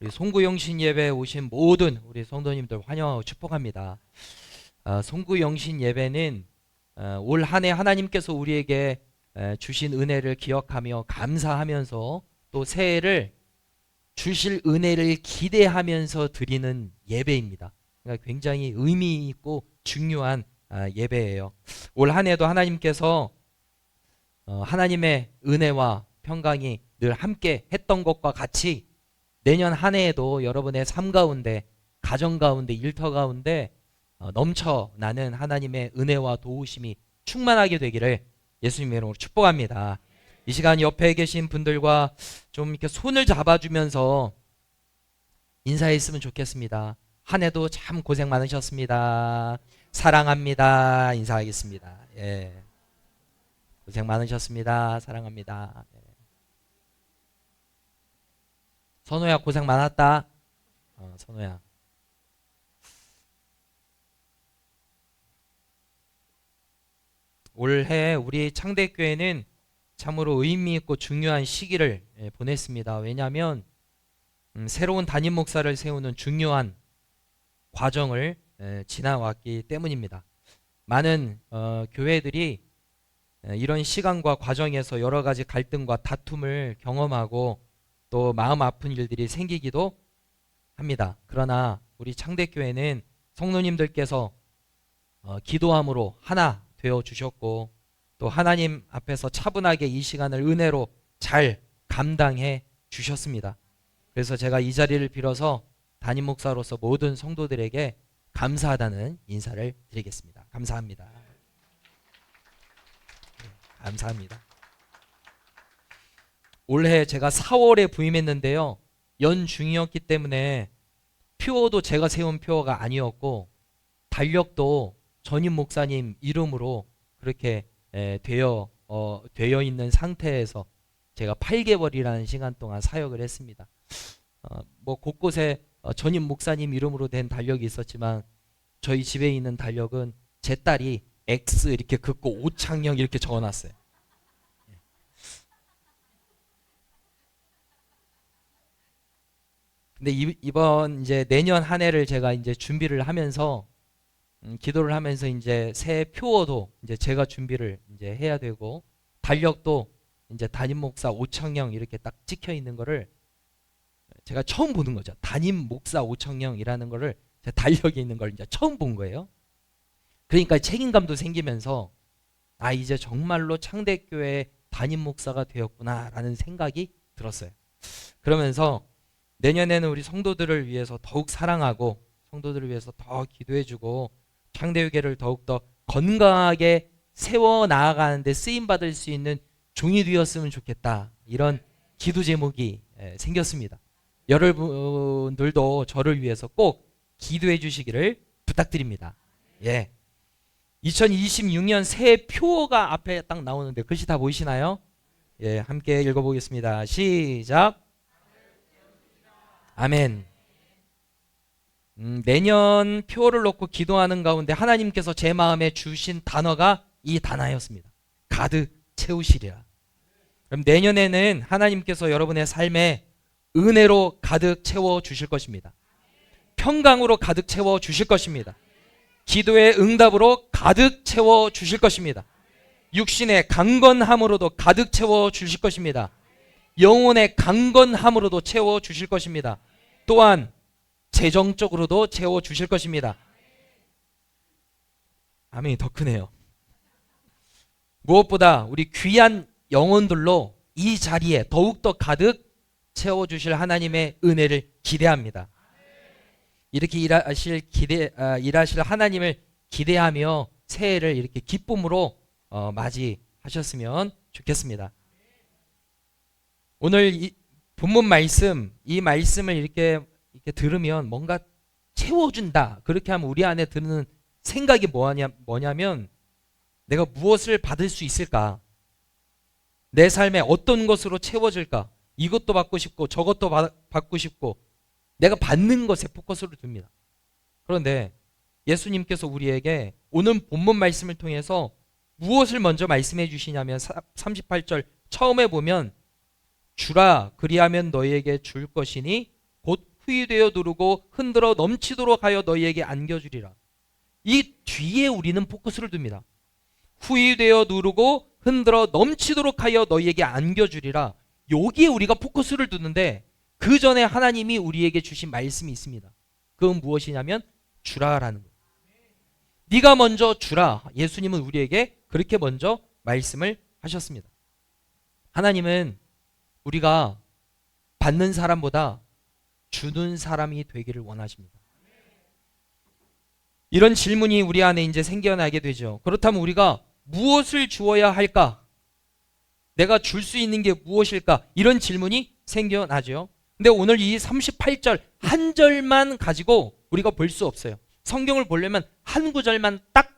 우리 송구영신 예배에 오신 모든 우리 성도님들 환영하고 축복합니다. 송구영신 예배는 올 한 해 하나님께서 우리에게 주신 은혜를 기억하며 감사하면서 또 새해를 주실 은혜를 기대하면서 드리는 예배입니다. 그러니까 굉장히 의미 있고 중요한 예배예요. 올 한 해도 하나님께서 하나님의 은혜와 평강이 늘 함께 했던 것과 같이 내년 한 해에도 여러분의 삶 가운데, 가정 가운데, 일터 가운데 넘쳐나는 하나님의 은혜와 도우심이 충만하게 되기를 예수님의 이름으로 축복합니다. 이 시간 옆에 계신 분들과 좀 이렇게 손을 잡아주면서 인사했으면 좋겠습니다. 한 해도 참 고생 많으셨습니다. 사랑합니다. 인사하겠습니다. 예. 고생 많으셨습니다. 사랑합니다. 예. 선호야 고생 많았다. 선호야. 올해 우리 창대교회는 참으로 의미 있고 중요한 시기를 보냈습니다. 왜냐하면 새로운 담임 목사를 세우는 중요한 과정을 지나왔기 때문입니다. 많은 교회들이 이런 시간과 과정에서 여러 가지 갈등과 다툼을 경험하고 또 마음 아픈 일들이 생기기도 합니다. 그러나 우리 창대교회는 성도님들께서 기도함으로 하나 되어 주셨고 또 하나님 앞에서 차분하게 이 시간을 은혜로 잘 감당해 주셨습니다. 그래서 제가 이 자리를 빌어서 담임 목사로서 모든 성도들에게 감사하다는 인사를 드리겠습니다. 감사합니다. 감사합니다. 올해 제가 4월에 부임했는데요. 연중이었기 때문에 표어도 제가 세운 표어가 아니었고 달력도 전임 목사님 이름으로 그렇게 되어 있는 상태에서 제가 8개월이라는 시간 동안 사역을 했습니다. 뭐 곳곳에 전임 목사님 이름으로 된 달력이 있었지만 저희 집에 있는 달력은 제 딸이 X 이렇게 긋고 오창영 이렇게 적어놨어요. 근데 이번 이제 내년 한 해를 제가 이제 준비를 하면서 기도를 하면서 이제 새 표어도 이제 제가 준비를 이제 해야 되고 달력도 이제 담임 목사 오창영 이렇게 딱 찍혀 있는 거를 제가 처음 보는 거죠. 담임 목사 오창영이라는 거를 제 달력에 있는 걸 이제 처음 본 거예요. 그러니까 책임감도 생기면서 이제 정말로 창대교회 담임 목사가 되었구나라는 생각이 들었어요. 그러면서 내년에는 우리 성도들을 위해서 더욱 사랑하고 성도들을 위해서 더 기도해주고 창대교회를 더욱더 건강하게 세워 나아가는데 쓰임받을 수 있는 종이 되었으면 좋겠다. 이런 기도 제목이 생겼습니다. 여러분들도 저를 위해서 꼭 기도해 주시기를 부탁드립니다. 예. 2026년 새해 표어가 앞에 딱 나오는데 글씨 다 보이시나요? 예, 함께 읽어보겠습니다. 시작. 아멘. 내년 표를 놓고 기도하는 가운데 하나님께서 제 마음에 주신 단어가 이 단어였습니다. 가득 채우시리라. 그럼 내년에는 하나님께서 여러분의 삶에 은혜로 가득 채워 주실 것입니다. 평강으로 가득 채워 주실 것입니다. 기도의 응답으로 가득 채워 주실 것입니다. 육신의 강건함으로도 가득 채워 주실 것입니다. 영혼의 강건함으로도 채워 주실 것입니다. 또한 재정적으로도 채워 주실 것입니다. 아멘이 더 크네요. 무엇보다 우리 귀한 영혼들로 이 자리에 더욱더 가득 채워 주실 하나님의 은혜를 기대합니다. 이렇게 일하실 하나님을 기대하며 새해를 이렇게 기쁨으로 맞이하셨으면 좋겠습니다. 오늘 이 본문 말씀, 이 말씀을 이렇게 들으면 뭔가 채워준다. 그렇게 하면 우리 안에 드는 생각이 뭐냐면 내가 무엇을 받을 수 있을까? 내 삶에 어떤 것으로 채워질까? 이것도 받고 싶고 저것도 받고 싶고 내가 받는 것에 포커스를 둡니다. 그런데 예수님께서 우리에게 오늘 본문 말씀을 통해서 무엇을 먼저 말씀해 주시냐면 38절 처음에 보면 주라 그리하면 너희에게 줄 것이니 곧 후이되어 누르고 흔들어 넘치도록 하여 너희에게 안겨주리라. 이 뒤에 우리는 포커스를 둡니다. 후이되어 누르고 흔들어 넘치도록 하여 너희에게 안겨주리라. 여기에 우리가 포커스를 두는데 그 전에 하나님이 우리에게 주신 말씀이 있습니다. 그건 무엇이냐면 주라라는 거예요. 네가 먼저 주라. 예수님은 우리에게 그렇게 먼저 말씀을 하셨습니다. 하나님은 우리가 받는 사람보다 주는 사람이 되기를 원하십니다. 이런 질문이 우리 안에 이제 생겨나게 되죠. 그렇다면 우리가 무엇을 주어야 할까? 내가 줄 수 있는 게 무엇일까? 이런 질문이 생겨나죠. 근데 오늘 이 38절 한 절만 가지고 우리가 볼 수 없어요. 성경을 보려면 한 구절만 딱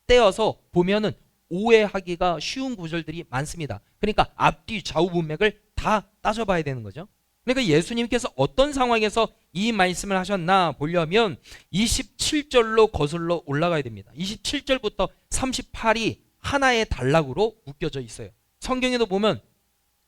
떼어서 보면은 오해하기가 쉬운 구절들이 많습니다. 그러니까 앞뒤 좌우 문맥을 다 따져봐야 되는 거죠. 그러니까 예수님께서 어떤 상황에서 이 말씀을 하셨나 보려면 27절로 거슬러 올라가야 됩니다. 27절부터 38이 하나의 단락으로 묶여져 있어요. 성경에도 보면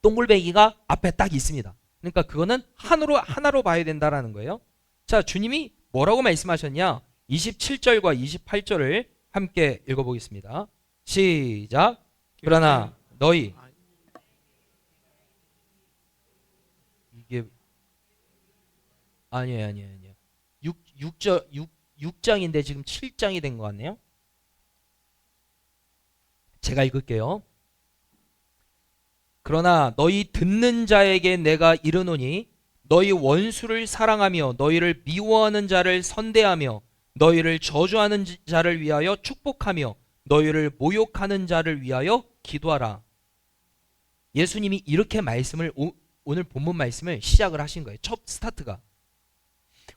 동글뱅이가 앞에 딱 있습니다. 그러니까 그거는 하나로 봐야 된다라는 거예요. 자, 주님이 뭐라고 말씀하셨냐? 27절과 28절을 함께 읽어보겠습니다. 시작. 그러나 너희 이게 아니에요. 6장인데 지금 7장이 된 것 같네요. 제가 읽을게요. 그러나 너희 듣는 자에게 내가 이르노니 너희 원수를 사랑하며 너희를 미워하는 자를 선대하며 너희를 저주하는 자를 위하여 축복하며 너희를 모욕하는 자를 위하여 기도하라. 예수님이 이렇게 말씀을 오늘 본문 말씀을 시작을 하신 거예요. 첫 스타트가.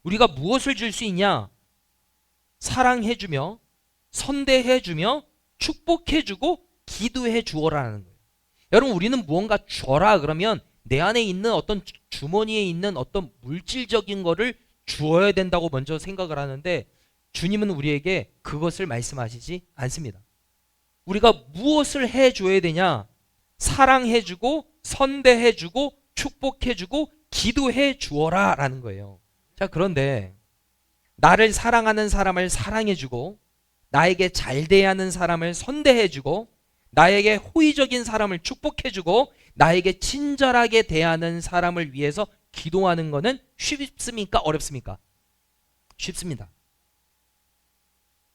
우리가 무엇을 줄 수 있냐? 사랑해주며 선대해주며 축복해주고 기도해 주어라는 거예요. 여러분, 우리는 무언가 줘라 그러면 내 안에 있는 어떤 주머니에 있는 어떤 물질적인 거를 주어야 된다고 먼저 생각을 하는데 주님은 우리에게 그것을 말씀하시지 않습니다. 우리가 무엇을 해줘야 되냐? 사랑해주고 선대해주고 축복해주고 기도해 주어라 라는 거예요. 자, 그런데 나를 사랑하는 사람을 사랑해주고 나에게 잘 대해야 하는 사람을 선대해주고 나에게 호의적인 사람을 축복해주고 나에게 친절하게 대하는 사람을 위해서 기도하는 것은 쉽습니까? 어렵습니까? 쉽습니다.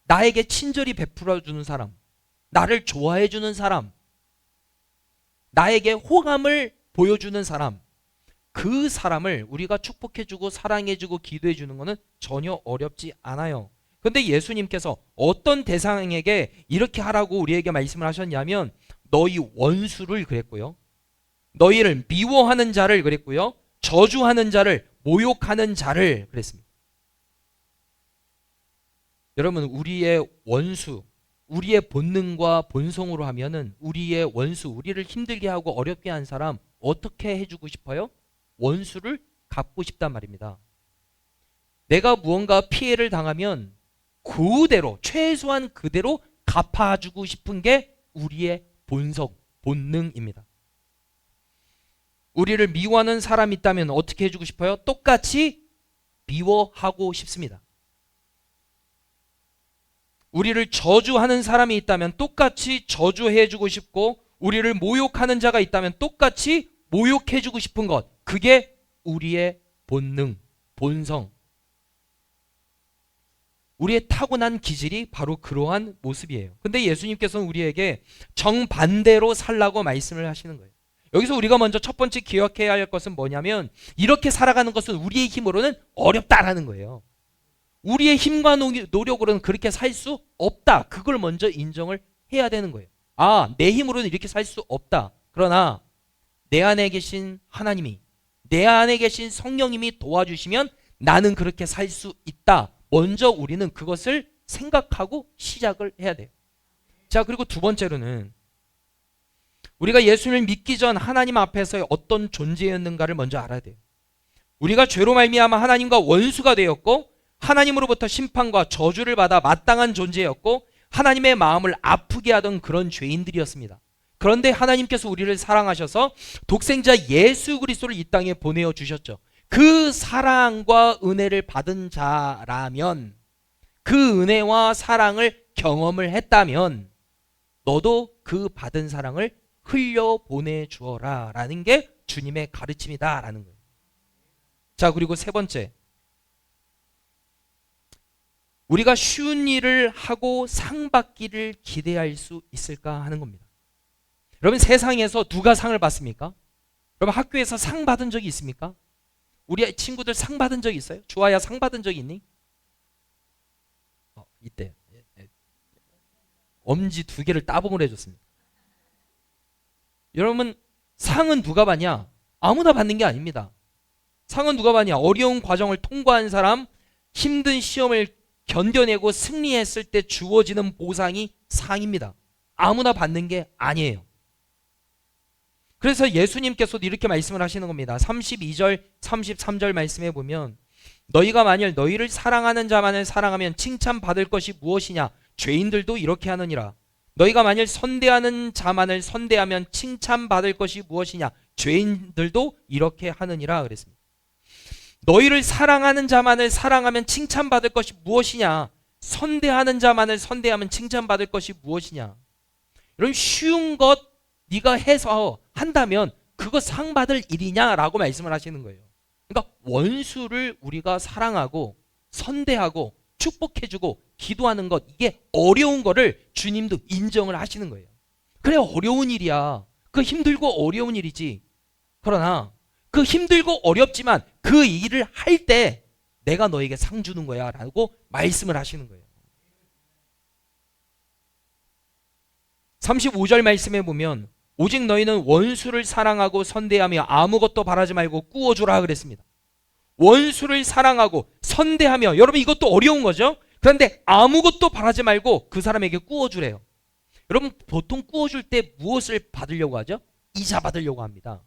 나에게 친절히 베풀어주는 사람, 나를 좋아해주는 사람, 나에게 호감을 보여주는 사람, 그 사람을 우리가 축복해주고 사랑해주고 기도해주는 것은 전혀 어렵지 않아요. 근데 예수님께서 어떤 대상에게 이렇게 하라고 우리에게 말씀을 하셨냐면 너희 원수를 그랬고요, 너희를 미워하는 자를 그랬고요, 저주하는 자를 모욕하는 자를 그랬습니다. 여러분, 우리의 원수, 우리의 본능과 본성으로 하면은 우리의 원수, 우리를 힘들게 하고 어렵게 한 사람 어떻게 해주고 싶어요? 원수를 갚고 싶단 말입니다. 내가 무언가 피해를 당하면 그대로, 최소한 그대로 갚아주고 싶은 게 우리의 본성, 본능입니다. 우리를 미워하는 사람이 있다면 어떻게 해주고 싶어요? 똑같이 미워하고 싶습니다. 우리를 저주하는 사람이 있다면 똑같이 저주해주고 싶고, 우리를 모욕하는 자가 있다면 똑같이 모욕해주고 싶은 것, 그게 우리의 본능, 본성, 우리의 타고난 기질이 바로 그러한 모습이에요. 근데 예수님께서는 우리에게 정반대로 살라고 말씀을 하시는 거예요. 여기서 우리가 먼저 첫 번째 기억해야 할 것은 뭐냐면 이렇게 살아가는 것은 우리의 힘으로는 어렵다라는 거예요. 우리의 힘과 노력으로는 그렇게 살 수 없다. 그걸 먼저 인정을 해야 되는 거예요. 아, 내 힘으로는 이렇게 살 수 없다. 그러나 내 안에 계신 하나님이, 내 안에 계신 성령님이 도와주시면 나는 그렇게 살 수 있다. 먼저 우리는 그것을 생각하고 시작을 해야 돼요. 자, 그리고 두 번째로는 우리가 예수님을 믿기 전 하나님 앞에서의 어떤 존재였는가를 먼저 알아야 돼요. 우리가 죄로 말미암아 하나님과 원수가 되었고 하나님으로부터 심판과 저주를 받아 마땅한 존재였고 하나님의 마음을 아프게 하던 그런 죄인들이었습니다. 그런데 하나님께서 우리를 사랑하셔서 독생자 예수 그리스도를 이 땅에 보내어 주셨죠. 그 사랑과 은혜를 받은 자라면, 그 은혜와 사랑을 경험을 했다면 너도 그 받은 사랑을 흘려보내 주어라 라는 게 주님의 가르침이다 라는 거예요. 자, 그리고 세 번째, 우리가 쉬운 일을 하고 상 받기를 기대할 수 있을까 하는 겁니다. 여러분, 세상에서 누가 상을 받습니까? 여러분, 학교에서 상 받은 적이 있습니까? 우리 친구들 상 받은 적 있어요? 주아야, 상 받은 적 있니? 이때 엄지 2개를 따봉을 해줬습니다. 여러분, 상은 누가 받냐? 아무나 받는 게 아닙니다. 상은 누가 받냐? 어려운 과정을 통과한 사람, 힘든 시험을 견뎌내고 승리했을 때 주어지는 보상이 상입니다. 아무나 받는 게 아니에요. 그래서 예수님께서도 이렇게 말씀을 하시는 겁니다. 32절 33절 말씀에 보면, 너희가 만일 너희를 사랑하는 자만을 사랑하면 칭찬받을 것이 무엇이냐? 죄인들도 이렇게 하느니라. 너희가 만일 선대하는 자만을 선대하면 칭찬받을 것이 무엇이냐? 죄인들도 이렇게 하느니라 그랬습니다. 너희를 사랑하는 자만을 사랑하면 칭찬받을 것이 무엇이냐? 선대하는 자만을 선대하면 칭찬받을 것이 무엇이냐? 이런 쉬운 것 네가 해서 한다면 그거 상 받을 일이냐라고 말씀을 하시는 거예요. 그러니까 원수를 우리가 사랑하고 선대하고 축복해주고 기도하는 것, 이게 어려운 거를 주님도 인정을 하시는 거예요. 그래, 어려운 일이야. 그 힘들고 어려운 일이지. 그러나 그 힘들고 어렵지만 그 일을 할 때 내가 너에게 상 주는 거야 라고 말씀을 하시는 거예요. 35절 말씀에 보면, 오직 너희는 원수를 사랑하고 선대하며 아무것도 바라지 말고 꾸어주라 그랬습니다. 원수를 사랑하고 선대하며, 여러분 이것도 어려운 거죠. 그런데 아무것도 바라지 말고 그 사람에게 꾸어주래요. 여러분, 보통 꾸어줄 때 무엇을 받으려고 하죠? 이자 받으려고 합니다.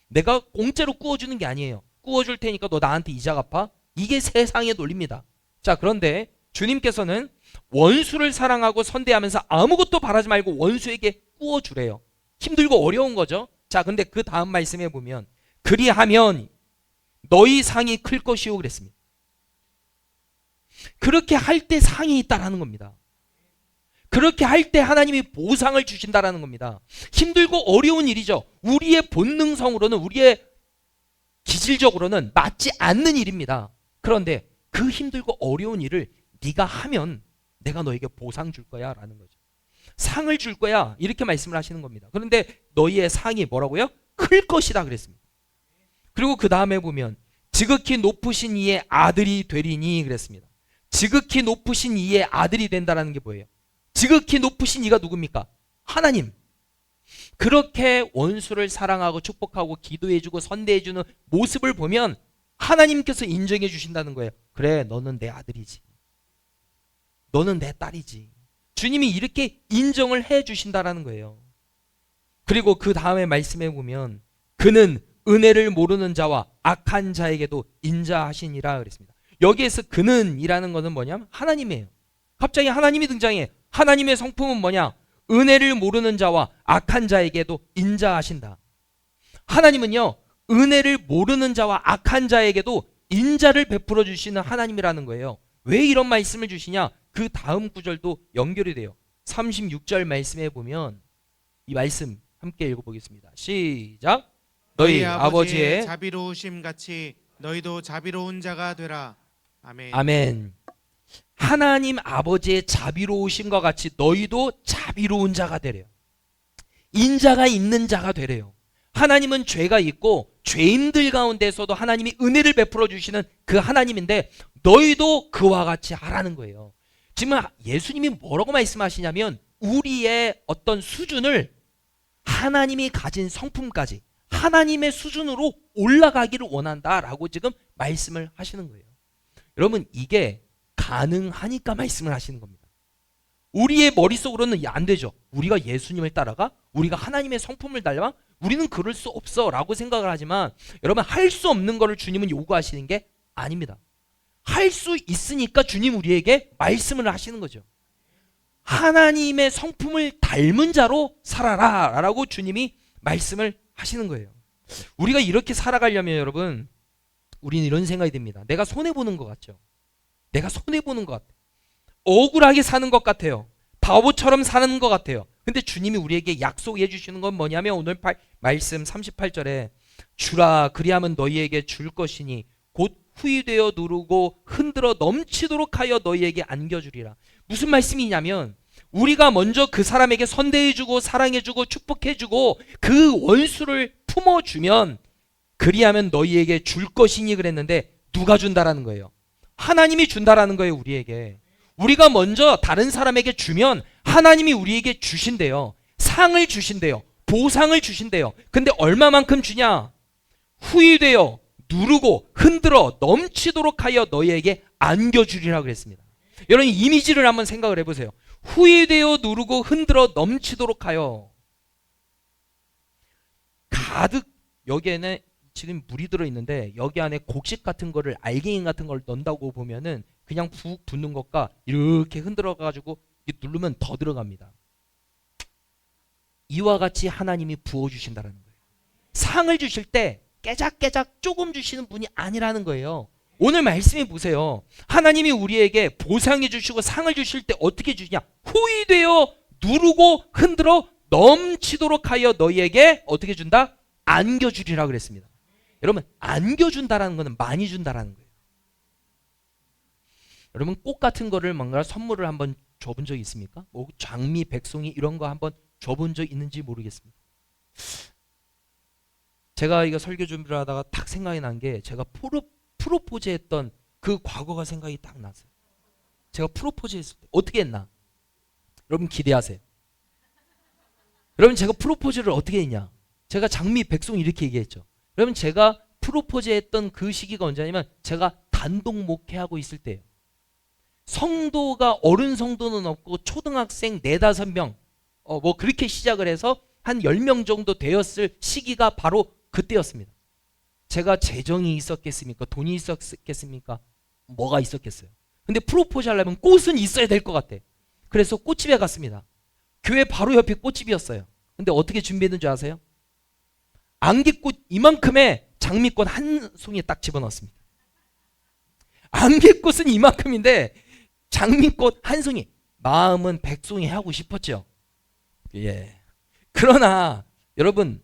내가 공짜로 꾸어주는 게 아니에요. 꾸어줄 테니까 너 나한테 이자 갚아. 이게 세상의 논리입니다. 자, 그런데 주님께서는 원수를 사랑하고 선대하면서 아무것도 바라지 말고 원수에게 꾸어주래요. 힘들고 어려운 거죠. 자, 근데 그 다음 말씀에 보면, 그리하면 너희 상이 클 것이요 그랬습니다. 그렇게 할 때 상이 있다라는 겁니다. 그렇게 할 때 하나님이 보상을 주신다라는 겁니다. 힘들고 어려운 일이죠. 우리의 본능성으로는, 우리의 기질적으로는 맞지 않는 일입니다. 그런데 그 힘들고 어려운 일을 네가 하면 내가 너에게 보상 줄 거야 라는 거죠. 상을 줄 거야, 이렇게 말씀을 하시는 겁니다. 그런데 너희의 상이 뭐라고요? 클 것이다 그랬습니다. 그리고 그 다음에 보면, 지극히 높으신 이의 아들이 되리니 그랬습니다. 지극히 높으신 이의 아들이 된다는 게 뭐예요? 지극히 높으신 이가 누굽니까? 하나님. 그렇게 원수를 사랑하고 축복하고 기도해주고 선대해주는 모습을 보면 하나님께서 인정해 주신다는 거예요. 그래, 너는 내 아들이지. 너는 내 딸이지. 주님이 이렇게 인정을 해 주신다는 거예요. 그리고 그 다음에 말씀해 보면, 그는 은혜를 모르는 자와 악한 자에게도 인자하시니라 그랬습니다. 여기에서 그는 이라는 것은 뭐냐면 하나님이에요. 갑자기 하나님이 등장해. 하나님의 성품은 뭐냐? 은혜를 모르는 자와 악한 자에게도 인자하신다. 하나님은요, 은혜를 모르는 자와 악한 자에게도 인자를 베풀어 주시는 하나님이라는 거예요. 왜 이런 말씀을 주시냐? 그 다음 구절도 연결이 돼요. 36절 말씀에 보면 이 말씀 함께 읽어보겠습니다. 시작. 너희 아버지의 자비로우심 같이 너희도 자비로운 자가 되라. 아멘. 아멘. 하나님 아버지의 자비로우심과 같이 너희도 자비로운 자가 되래요. 인자가 있는 자가 되래요. 하나님은 죄가 있고 죄인들 가운데서도 하나님이 은혜를 베풀어 주시는 그 하나님인데 너희도 그와 같이 하라는 거예요. 지금 예수님이 뭐라고 말씀하시냐면, 우리의 어떤 수준을 하나님이 가진 성품까지 하나님의 수준으로 올라가기를 원한다라고 지금 말씀을 하시는 거예요. 여러분, 이게 가능하니까 말씀을 하시는 겁니다. 우리의 머릿속으로는 안 되죠. 우리가 예수님을 따라가? 우리가 하나님의 성품을 닮아? 우리는 그럴 수 없어 라고 생각을 하지만, 여러분, 할 수 없는 거를 주님은 요구하시는 게 아닙니다. 할 수 있으니까 주님 우리에게 말씀을 하시는 거죠. 하나님의 성품을 닮은 자로 살아라 라고 주님이 말씀을 하시는 거예요. 우리가 이렇게 살아가려면 여러분, 우리는 이런 생각이 듭니다. 내가 손해보는 것 같죠. 내가 손해보는 것 같아요. 억울하게 사는 것 같아요. 바보처럼 사는 것 같아요. 근데 주님이 우리에게 약속해 주시는 건 뭐냐면 오늘 말씀 38절에 주라 그리하면 너희에게 줄 것이니 곧 후이되어 누르고 흔들어 넘치도록 하여 너희에게 안겨주리라. 무슨 말씀이냐면 우리가 먼저 그 사람에게 선대해주고 사랑해주고 축복해주고 그 원수를 품어주면 그리하면 너희에게 줄 것이니 그랬는데 누가 준다라는 거예요? 하나님이 준다라는 거예요. 우리에게. 우리가 먼저 다른 사람에게 주면 하나님이 우리에게 주신대요. 상을 주신대요. 보상을 주신대요. 근데 얼마만큼 주냐? 후이되어 누르고 흔들어 넘치도록 하여 너희에게 안겨주리라 그랬습니다. 여러분 이미지를 한번 생각을 해보세요. 후이되어 누르고 흔들어 넘치도록 하여. 가득 여기에는 지금 물이 들어있는데 여기 안에 곡식 같은 거를 알갱이 같은 걸 넣는다고 보면은 그냥 푹 붓는 것과 이렇게 흔들어 가지고 누르면 더 들어갑니다. 이와 같이 하나님이 부어주신다는 거예요. 상을 주실 때 깨작깨작 조금 주시는 분이 아니라는 거예요. 오늘 말씀해 보세요. 하나님이 우리에게 보상해 주시고 상을 주실 때 어떻게 주시냐? 후이되어 누르고 흔들어 넘치도록 하여 너희에게 어떻게 준다? 안겨주리라 그랬습니다. 여러분 안겨준다라는 것은 많이 준다라는 거예요. 여러분 꽃 같은 거를 뭔가 선물을 한번 줘본 적 있습니까? 뭐 장미, 백송이 이런 거 한번 줘본 적 있는지 모르겠습니다. 제가 이거 설교 준비를 하다가 딱 생각이 난 게 제가 프로포즈 했던 그 과거가 생각이 딱 났어요. 제가 프로포즈 했을 때 어떻게 했나? 여러분 기대하세요. 여러분 제가 프로포즈를 어떻게 했냐? 제가 장미, 백송 이렇게 얘기했죠. 여러분 제가 프로포즈 했던 그 시기가 언제냐면 제가 단독 목회하고 있을 때예요. 성도가 어른 성도는 없고 초등학생 4-5명 뭐 그렇게 시작을 해서 한 10명 정도 되었을 시기가 바로 그때였습니다. 제가 재정이 있었겠습니까? 돈이 있었겠습니까? 뭐가 있었겠어요? 근데 프로포즈 하려면 꽃은 있어야 될 것 같아. 그래서 꽃집에 갔습니다. 교회 바로 옆에 꽃집이었어요. 근데 어떻게 준비했는 줄 아세요? 안개꽃 이만큼의 장미꽃 한 송이 딱 집어넣었습니다. 안개꽃은 이만큼인데 장미꽃 한 송이. 마음은 100송이 하고 싶었죠. 예. 그러나 여러분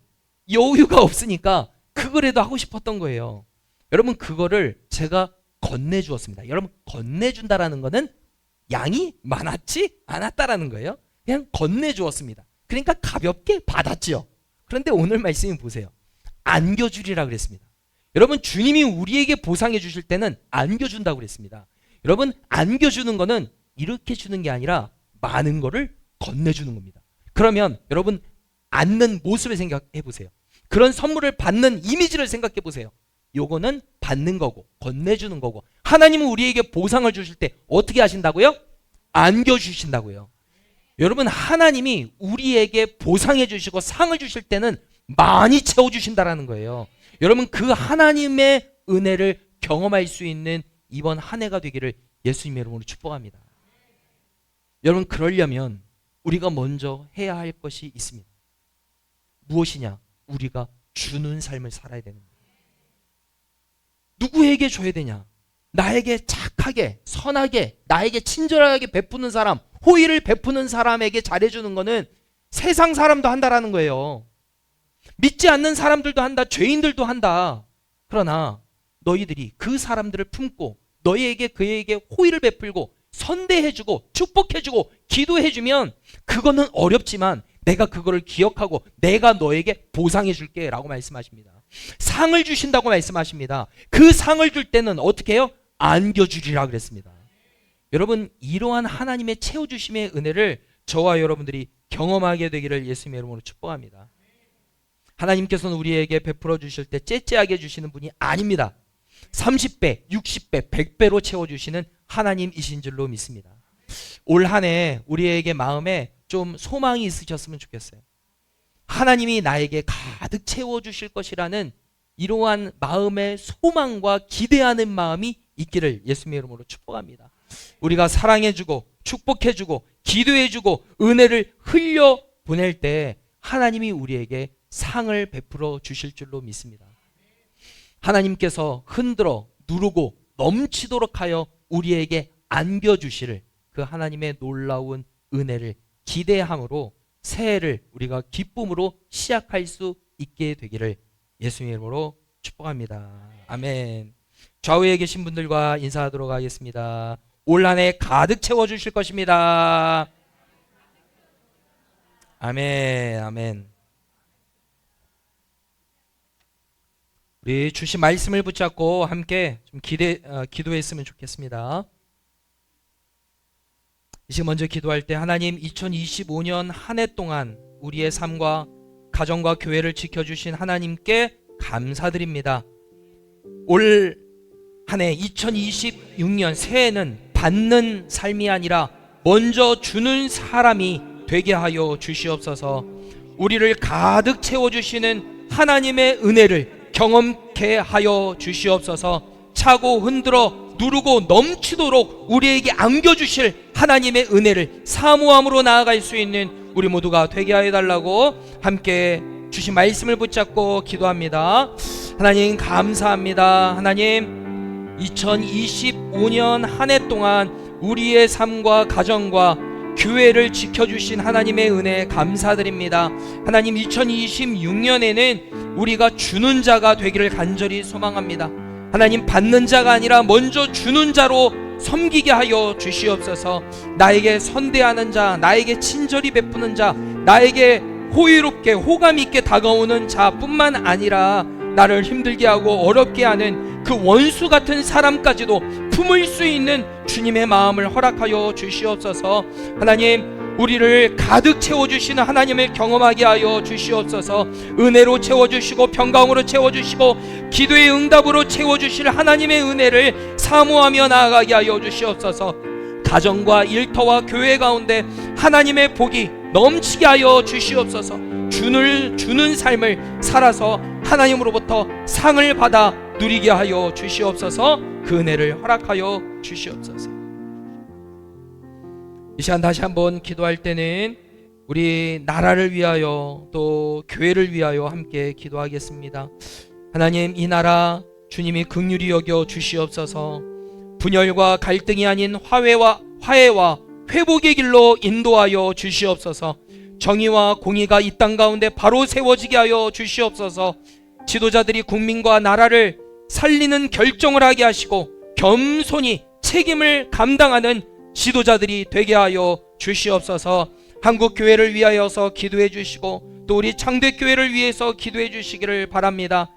여유가 없으니까 그거라도 하고 싶었던 거예요. 여러분 그거를 제가 건네주었습니다. 여러분 건네준다라는 거는 양이 많았지 않았다라는 거예요. 그냥 건네주었습니다. 그러니까 가볍게 받았지요. 그런데 오늘 말씀이 보세요. 안겨주리라 그랬습니다. 여러분 주님이 우리에게 보상해 주실 때는 안겨준다고 그랬습니다. 여러분 안겨주는 거는 이렇게 주는 게 아니라 많은 거를 건네주는 겁니다. 그러면 여러분 앉는 모습을 생각해 보세요. 그런 선물을 받는 이미지를 생각해 보세요. 요거는 받는 거고 건네주는 거고 하나님은 우리에게 보상을 주실 때 어떻게 하신다고요? 안겨주신다고요. 여러분 하나님이 우리에게 보상해 주시고 상을 주실 때는 많이 채워주신다라는 거예요. 여러분 그 하나님의 은혜를 경험할 수 있는 이번 한 해가 되기를 예수님의 이름으로 축복합니다. 여러분 그러려면 우리가 먼저 해야 할 것이 있습니다. 무엇이냐? 우리가 주는 삶을 살아야 되는 거예요. 누구에게 줘야 되냐? 나에게 착하게 선하게 나에게 친절하게 베푸는 사람, 호의를 베푸는 사람에게 잘해주는 거는 세상 사람도 한다라는 거예요. 믿지 않는 사람들도 한다. 죄인들도 한다. 그러나 너희들이 그 사람들을 품고 너희에게 그에게 호의를 베풀고 선대해주고 축복해주고 기도해주면 그거는 어렵지만 내가 그거를 기억하고 내가 너에게 보상해 줄게 라고 말씀하십니다. 상을 주신다고 말씀하십니다. 그 상을 줄 때는 어떻게 해요? 안겨주리라 그랬습니다. 여러분 이러한 하나님의 채워주심의 은혜를 저와 여러분들이 경험하게 되기를 예수님의 이름으로 축복합니다. 하나님께서는 우리에게 베풀어 주실 때 째째하게 주시는 분이 아닙니다. 30배, 60배, 100배로 채워주시는 하나님이신 줄로 믿습니다. 올 한 해 우리에게 마음에 좀 소망이 있으셨으면 좋겠어요. 하나님이 나에게 가득 채워주실 것이라는 이러한 마음의 소망과 기대하는 마음이 있기를 예수님의 이름으로 축복합니다. 우리가 사랑해주고 축복해주고 기도해주고 은혜를 흘려보낼 때 하나님이 우리에게 상을 베풀어 주실 줄로 믿습니다. 하나님께서 흔들어 누르고 넘치도록 하여 우리에게 안겨주실 그 하나님의 놀라운 은혜를 기대함으로 새해를 우리가 기쁨으로 시작할 수 있게 되기를 예수님의 이름으로 축복합니다. 아멘. 좌우에 계신 분들과 인사하도록 하겠습니다. 올 한 해 가득 채워주실 것입니다. 아멘. 아멘. 우리 주신 말씀을 붙잡고 함께 좀 기도했으면 좋겠습니다. 이제 먼저 기도할 때 하나님 2025년 한 해 동안 우리의 삶과 가정과 교회를 지켜주신 하나님께 감사드립니다. 올 한 해 2026년 새해는 받는 삶이 아니라 먼저 주는 사람이 되게 하여 주시옵소서. 우리를 가득 채워주시는 하나님의 은혜를 경험케 하여 주시옵소서. 차고 흔들어 누르고 넘치도록 우리에게 안겨주실 하나님의 은혜를 사모함으로 나아갈 수 있는 우리 모두가 되게 하여 달라고 함께 주신 말씀을 붙잡고 기도합니다. 하나님 감사합니다. 하나님 2025년 한 해 동안 우리의 삶과 가정과 교회를 지켜주신 하나님의 은혜 감사드립니다. 하나님 2026년에는 우리가 주는 자가 되기를 간절히 소망합니다. 하나님 받는 자가 아니라 먼저 주는 자로 섬기게 하여 주시옵소서. 나에게 선대하는 자, 나에게 친절히 베푸는 자, 나에게 호의롭게 호감 있게 다가오는 자뿐만 아니라 나를 힘들게 하고 어렵게 하는 그 원수 같은 사람까지도 품을 수 있는 주님의 마음을 허락하여 주시옵소서. 하나님 우리를 가득 채워주시는 하나님을 경험하게 하여 주시옵소서. 은혜로 채워주시고 평강으로 채워주시고 기도의 응답으로 채워주실 하나님의 은혜를 사모하며 나아가게 하여 주시옵소서. 가정과 일터와 교회 가운데 하나님의 복이 넘치게 하여 주시옵소서. 주는 삶을 살아서 하나님으로부터 상을 받아 누리게 하여 주시옵소서. 그 은혜를 허락하여 주시옵소서. 이 시간 다시 한번 기도할 때는 우리 나라를 위하여 또 교회를 위하여 함께 기도하겠습니다. 하나님 이 나라 주님이 긍휼히 여겨 주시옵소서. 분열과 갈등이 아닌 화해와 회복의 길로 인도하여 주시옵소서. 정의와 공의가 이 땅 가운데 바로 세워지게 하여 주시옵소서. 지도자들이 국민과 나라를 살리는 결정을 하게 하시고 겸손히 책임을 감당하는 지도자들이 되게 하여 주시옵소서. 한국교회를 위하여서 기도해 주시고 또 우리 창대교회를 위해서 기도해 주시기를 바랍니다.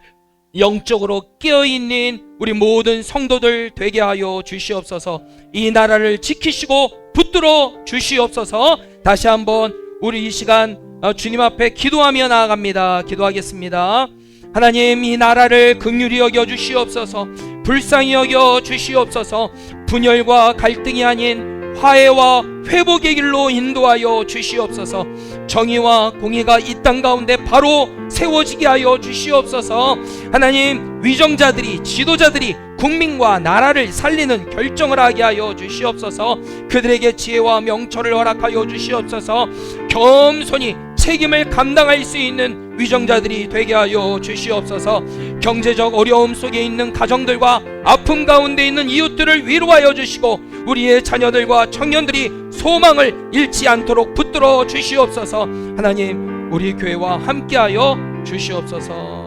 영적으로 깨어있는 우리 모든 성도들 되게 하여 주시옵소서. 이 나라를 지키시고 붙들어 주시옵소서. 다시 한번 우리 이 시간 주님 앞에 기도하며 나아갑니다. 기도하겠습니다. 하나님 이 나라를 긍휼히 여겨 주시옵소서. 불쌍히 여겨 주시옵소서. 분열과 갈등이 아닌 화해와 회복의 길로 인도하여 주시옵소서. 정의와 공의가 이 땅 가운데 바로 세워지게 하여 주시옵소서. 하나님 위정자들이 지도자들이 국민과 나라를 살리는 결정을 하게 하여 주시옵소서. 그들에게 지혜와 명철을 허락하여 주시옵소서. 겸손히 책임을 감당할 수 있는 위정자들이 되게 하여 주시옵소서. 경제적 어려움 속에 있는 가정들과 아픔 가운데 있는 이웃들을 위로하여 주시고 우리의 자녀들과 청년들이 소망을 잃지 않도록 붙들어 주시옵소서. 하나님 우리 교회와 함께하여 주시옵소서.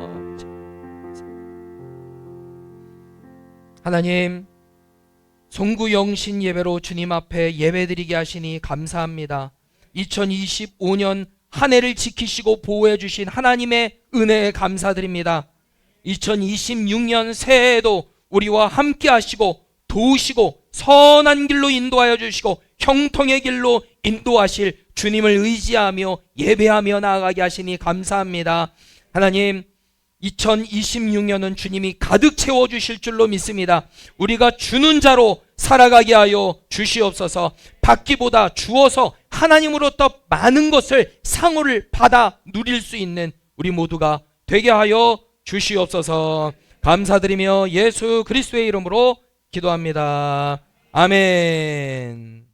하나님 송구영신 예배로 주님 앞에 예배드리게 하시니 감사합니다. 2025년 한 해를 지키시고 보호해 주신 하나님의 은혜에 감사드립니다. 2026년 새해에도 우리와 함께 하시고 도우시고 선한 길로 인도하여 주시고 형통의 길로 인도하실 주님을 의지하며 예배하며 나아가게 하시니 감사합니다. 하나님 2026년은 주님이 가득 채워주실 줄로 믿습니다. 우리가 주는 자로 살아가게 하여 주시옵소서. 받기보다 주어서 하나님으로부터 많은 것을 상호를 받아 누릴 수 있는 우리 모두가 되게 하여 주시옵소서. 감사드리며 예수 그리스도의 이름으로 기도합니다. 아멘.